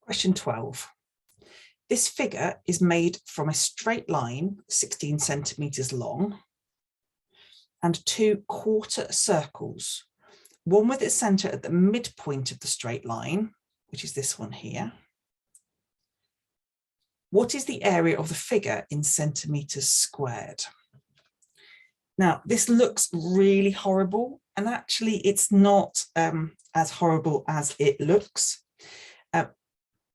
Question 12. This figure is made from a straight line, 16 centimetres long, and 2 quarter circles, one with its centre at the midpoint of the straight line, which is this one here. What is the area of the figure in centimetres squared? Now, this looks really horrible, and actually it's not as horrible as it looks.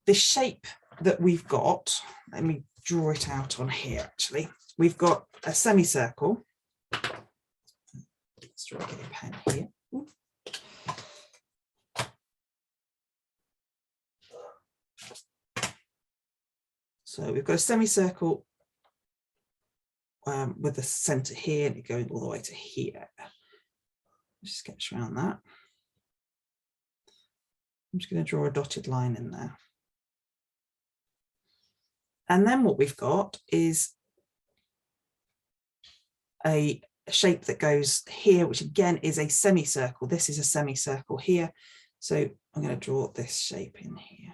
The shape that we've got, let me draw it out on here actually. We've got a semicircle. Let's draw a pen here. Ooh. So we've got a semicircle with the centre here and it going all the way to here. Just sketch around that. I'm just going to draw a dotted line in there. And then what we've got is a shape that goes here, which again is a semicircle. This is a semicircle here. So I'm going to draw this shape in here.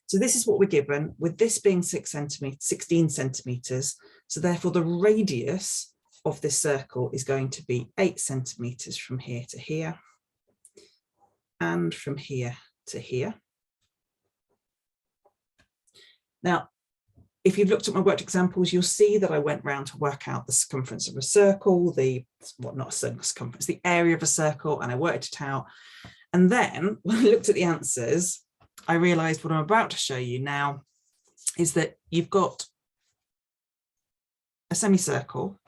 So this is what we're given, with this being 16 centimetres. So therefore the radius of this circle is going to be 8 centimetres from here to here, and from here to here. Now, if you've looked at my worked examples, you'll see that I went round to work out the circumference of a circle, not a circumference, the area of a circle, and I worked it out. And then when I looked at the answers, I realised what I'm about to show you now is that you've got a semicircle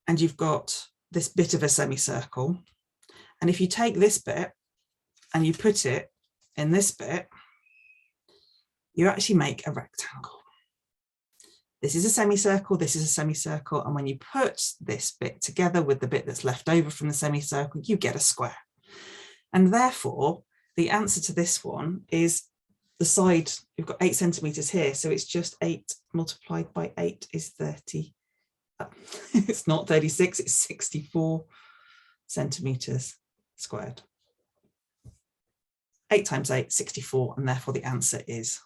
and you've got this bit of a semicircle. And if you take this bit and you put it in this bit, you actually make a rectangle. This is a semicircle, this is a semicircle, and when you put this bit together with the bit that's left over from the semicircle, you get a square. And therefore, the answer to this one is the side, you've got 8 centimetres here, so it's just 8 multiplied by 8 is 30. It's not 36, it's 64 centimetres squared. 8 times 8, 64, and therefore the answer is